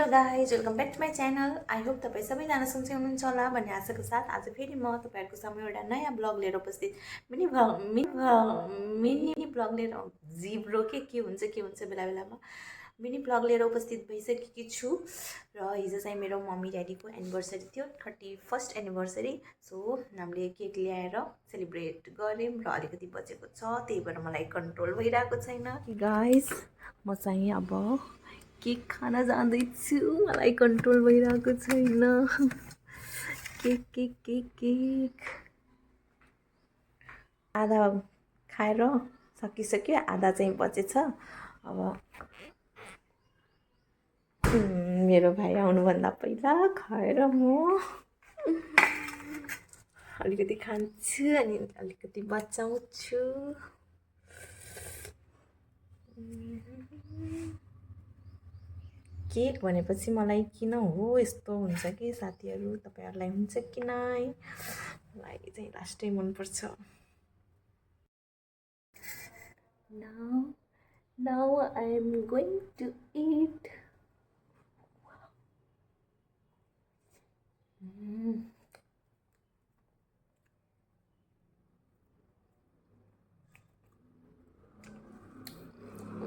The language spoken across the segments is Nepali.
Hello guys, welcome back to my channel. I hope तपाईँ सबैजना सन्चै हुनुहुन्छ होला भन्ने आशाको साथ आज फेरि म तपाईँहरूको सामु एउटा नयाँ ब्लग लिएर उपस्थित मिनी ब्लग लिएर जिब्रो के हुन्छ बेला बेलामा मिनी ब्लग लिएर उपस्थित भइसकेकी छु। र हिजो चाहिँ मेरो मम्मी ड्याडीको एनिभर्सरी थियो, 31st एनिभर्सरी। सो हामीले केक ल्याएर सेलिब्रेट गऱ्यौँ र अलिकति बचेको छ, त्यही भएर मलाई कन्ट्रोल भइरहेको छैन। गाइस, म चाहिँ अब केक खान जाँदैछु, मलाई कन्ट्रोल भइरहेको छैन। केक केक केक केक आधा खाएर सकिसक्यो, आधा चाहिँ बचेछ। अब मेरो भाइ आउनुभन्दा पहिला खाएर म अलिकति खान्छु अनि अलिकति बचाउँछु। केक भनेपछि मलाई किन हो यस्तो हुन्छ कि साथीहरू, तपाईँहरूलाई हुन्छ कि नै? मलाई चाहिँ लास्टै मनपर्छ। Now I am going to eat.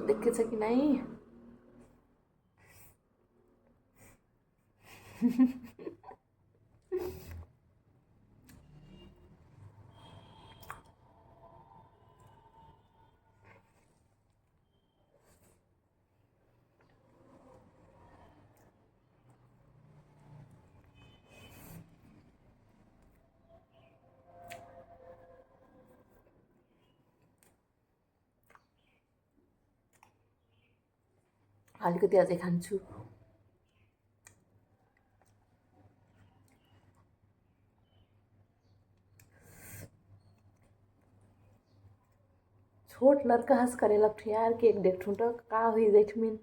देखेछ कि नै? अलिकति अझै खान्छु। छोट लड़का हंस करे लगठू यार, केक देखठू तो का हुई देख मिन।